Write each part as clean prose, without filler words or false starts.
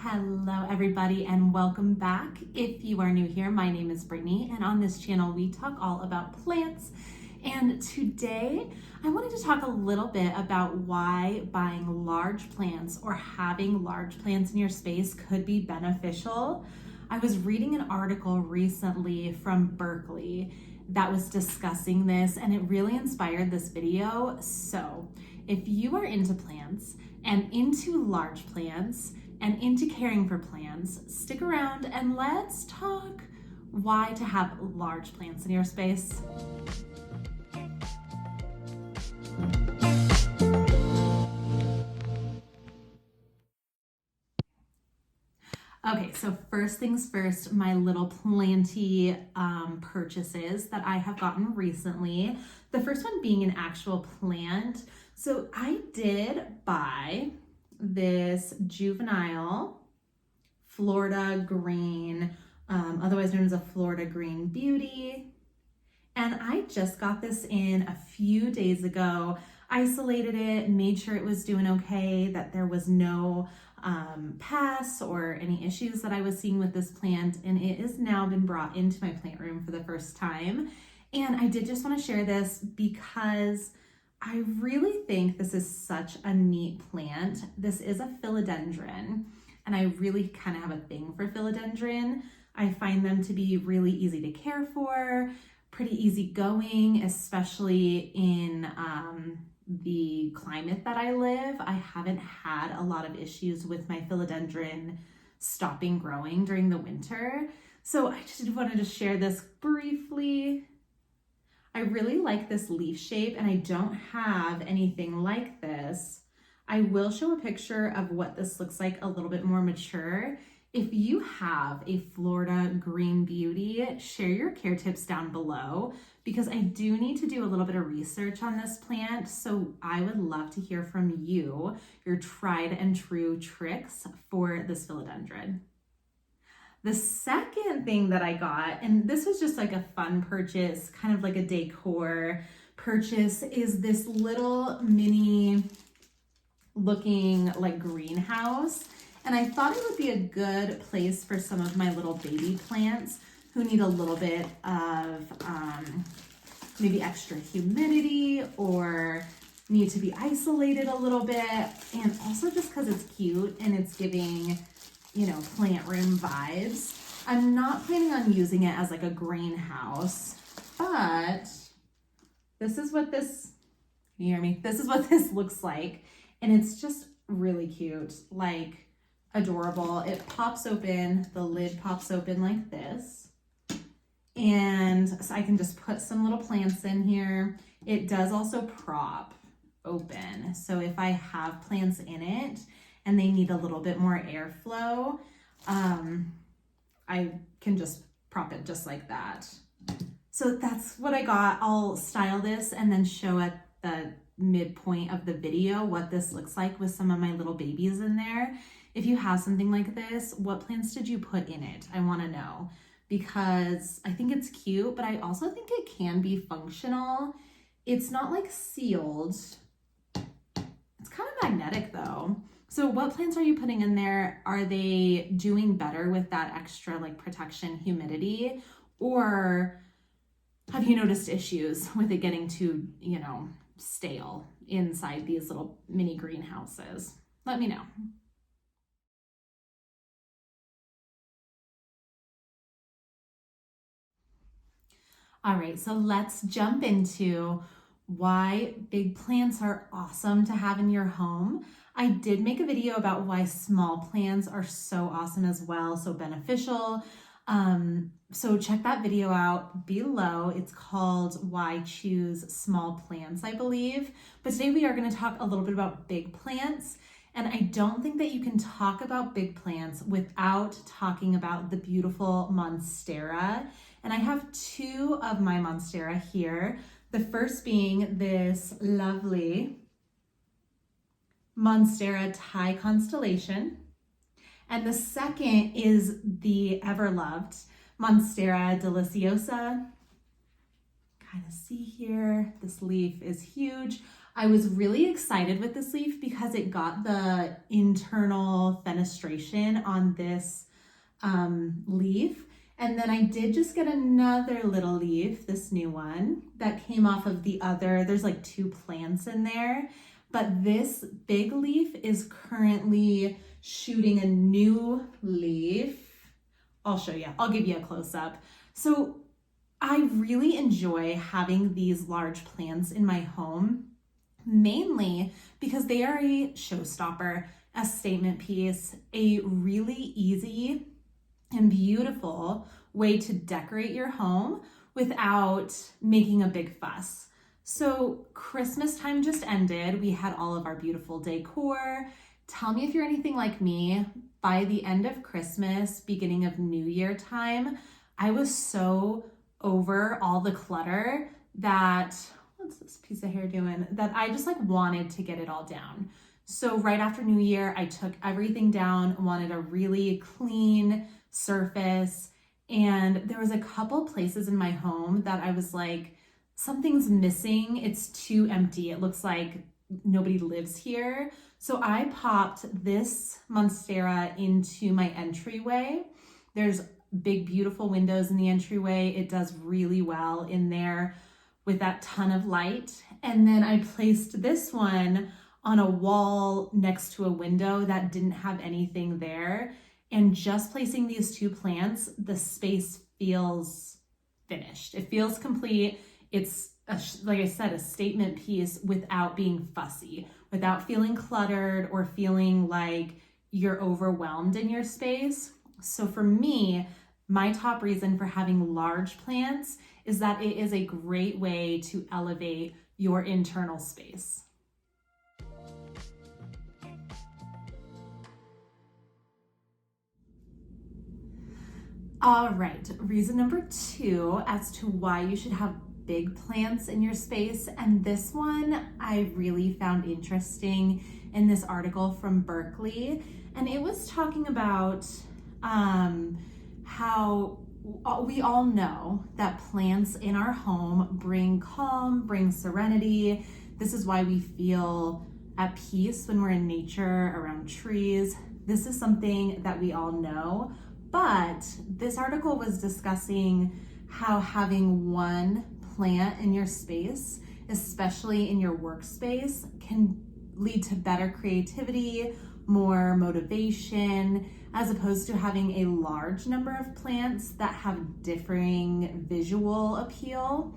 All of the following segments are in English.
Hello everybody and welcome back. If you are new here, my name is Brittany and on this channel we talk all about plants. And today I wanted to talk a little bit about why buying large plants or having large plants in your space could be beneficial. I was reading an article recently from Berkeley that was discussing this and it really inspired this video. So if you are into plants and into large plants and into caring for plants, stick around and let's talk why to have large plants in your space. Okay, so first things first, my little planty purchases that I have gotten recently. The first one being an actual plant. So I did buy this juvenile Florida green, otherwise known as a Florida green beauty. And I just got this in a few days ago, isolated it, made sure it was doing okay, that there was no pests or any issues that I was seeing with this plant. And it has now been brought into my plant room for the first time. And I did just want to share this because I really think this is such a neat plant. This is a philodendron, and I really kind of have a thing for philodendron. I find them to be really easy to care for, pretty easygoing, especially in the climate that I live. I haven't had a lot of issues with my philodendron stopping growing during the winter. So I just wanted to share this briefly. I really like this leaf shape and I don't have anything like this. I will show a picture of what this looks like a little bit more mature. If you have a Florida green beauty, share your care tips down below because I do need to do a little bit of research on this plant. So I would love to hear from you, your tried and true tricks for this philodendron. The second thing that I got, and this was just like a fun purchase, kind of like a decor purchase, is this little mini looking like greenhouse. And I thought it would be a good place for some of my little baby plants who need a little bit of maybe extra humidity or need to be isolated a little bit. And also just because it's cute and it's giving, you know, plant room vibes. I'm not planning on using it as like a greenhouse, but this is what this, you hear me? This is what this looks like. And it's just really cute, like adorable. It pops open, the lid pops open like this. And so I can just put some little plants in here. It does also prop open. So if I have plants in it, and they need a little bit more airflow, I can just prop it just like that. So that's what I got. I'll style this and then show at the midpoint of the video what this looks like with some of my little babies in there. If you have something like this, what plants did you put in it? I want to know because I think it's cute, but I also think it can be functional. It's not like sealed. It's kind of magnetic though. So what plants are you putting in there? Are they doing better with that extra like protection, humidity? Or have you noticed issues with it getting too, you know, stale inside these little mini greenhouses? Let me know. All right, so let's jump into why big plants are awesome to have in your home. I did make a video about why small plants are so awesome as well, so beneficial. So check that video out below. It's called Why Choose Small Plants, I believe. But today we are going to talk a little bit about big plants. And I don't think that you can talk about big plants without talking about the beautiful Monstera. And I have two of my Monstera here. The first being this lovely Monstera Thai constellation. And the second is the ever-loved Monstera deliciosa. Kind of see here, this leaf is huge. I was really excited with this leaf because it got the internal fenestration on this leaf. And then I did just get another little leaf, this new one, that came off of the other, there's like 2 plants in there. But this big leaf is currently shooting a new leaf. I'll show you, I'll give you a close up. So I really enjoy having these large plants in my home, mainly because they are a showstopper, a statement piece, a really easy and beautiful way to decorate your home without making a big fuss. So Christmas time just ended. We had all of our beautiful decor. Tell me if you're anything like me. By the end of Christmas, beginning of New Year time, I was so over all the clutter that, what's this piece of hair doing? That I just like wanted to get it all down. So right after New Year, I took everything down, wanted a really clean surface. And there was a couple places in my home that I was like, something's missing. It's too empty. It looks like nobody lives here. So I popped this monstera into my entryway. There's big, beautiful windows in the entryway. It does really well in there with that ton of light. And then I placed this one on a wall next to a window that didn't have anything there. And just placing these 2 plants, the space feels finished. It feels complete. It's, like I said, a statement piece without being fussy, without feeling cluttered or feeling like you're overwhelmed in your space. So for me, my top reason for having large plants is that it is a great way to elevate your internal space. All right, reason number 2 as to why you should have big plants in your space. And this one I really found interesting in this article from Berkeley. And it was talking about how we all know that plants in our home bring calm, bring serenity. This is why we feel at peace when we're in nature around trees. This is something that we all know. But this article was discussing how having one plant in your space, especially in your workspace, can lead to better creativity, more motivation, as opposed to having a large number of plants that have differing visual appeal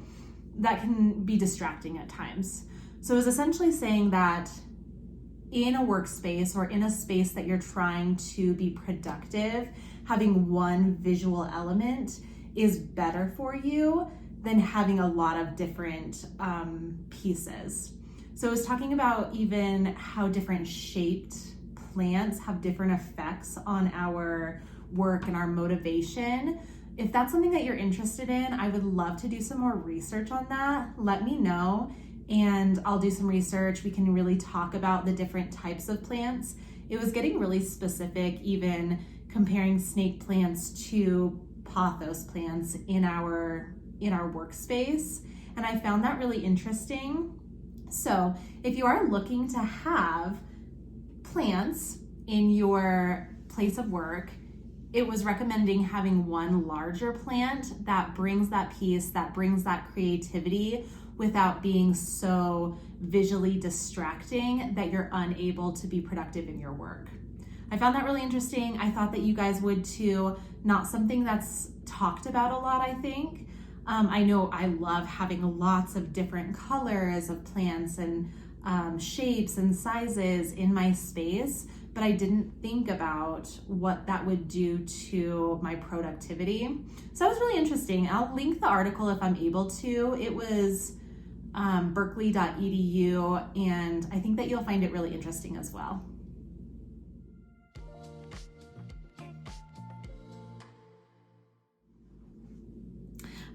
that can be distracting at times. So it was essentially saying that in a workspace or in a space that you're trying to be productive, having one visual element is better for you than having a lot of different pieces. So I was talking about even how different shaped plants have different effects on our work and our motivation. If that's something that you're interested in, I would love to do some more research on that. Let me know and I'll do some research. We can really talk about the different types of plants. It was getting really specific, even comparing snake plants to pothos plants in our workspace. And I found that really interesting. So if you are looking to have plants in your place of work, it was recommending having one larger plant that brings that peace, that brings that creativity without being so visually distracting that you're unable to be productive in your work. I found that really interesting. I thought that you guys would too. Not something that's talked about a lot, I think. I know I love having lots of different colors of plants and shapes and sizes in my space, but I didn't think about what that would do to my productivity. So that was really interesting. I'll link the article if I'm able to. It was berkeley.edu, and I think that you'll find it really interesting as well.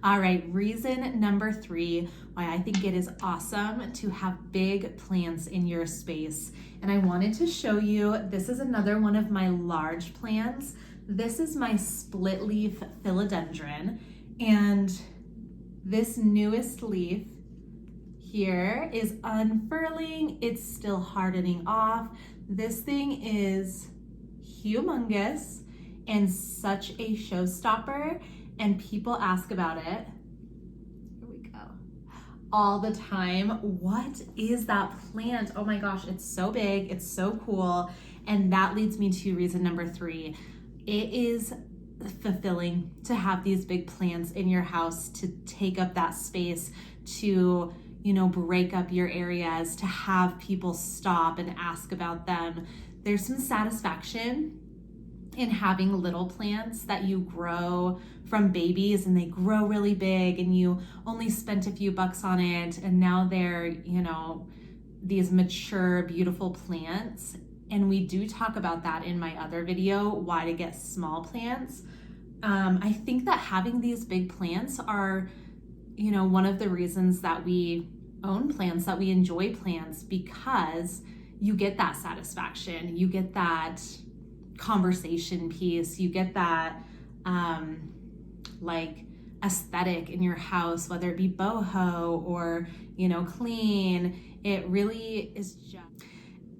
All right, reason number 3 why I think it is awesome to have big plants in your space. And I wanted to show you, this is another one of my large plants. This is my split leaf philodendron. And this newest leaf here is unfurling. It's still hardening off. This thing is humongous and such a showstopper, and people ask about it. Here we go. All the time. What is that plant? Oh my gosh, it's so big, it's so cool. And that leads me to reason number 3. It is fulfilling to have these big plants in your house, to take up that space, to, you know, break up your areas, to have people stop and ask about them. There's some satisfaction in having little plants that you grow from babies and they grow really big and you only spent a few bucks on it and now they're, you know, these mature, beautiful plants. And we do talk about that in my other video, why to get small plants. I think that having these big plants are, you know, one of the reasons that we own plants, that we enjoy plants, because you get that satisfaction, you get that conversation piece, you get that like aesthetic in your house, whether it be boho or, you know, clean. It really is just.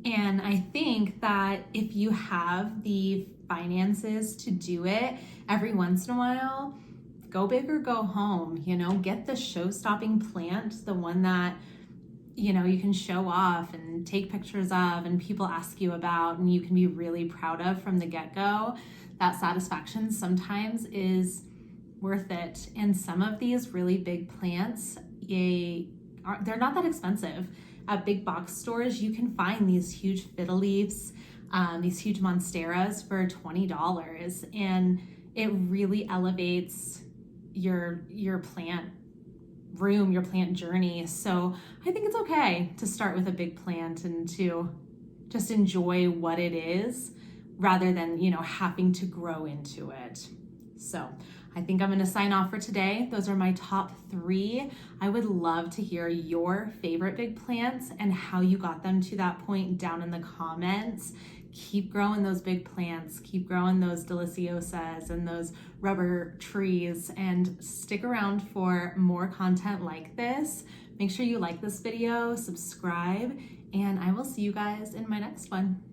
And I think that if you have the finances to do it, every once in a while, go big or go home, you know, get the show-stopping plant, the one that, you know, you can show off and take pictures of and people ask you about and you can be really proud of from the get-go. That satisfaction sometimes is worth it. And some of these really big plants, they're not that expensive. At big box stores, you can find these huge fiddle leaves, these huge monsteras for $20, and it really elevates your plant room, your plant journey. So I think it's okay to start with a big plant and to just enjoy what it is rather than, you know, having to grow into it. So I think I'm going to sign off for today. Those are my top 3. I would love to hear your favorite big plants and how you got them to that point down in the comments. Keep growing those big plants, keep growing those deliciosas and those rubber trees, and stick around for more content like this. Make sure you like this video, subscribe, and I will see you guys in my next one.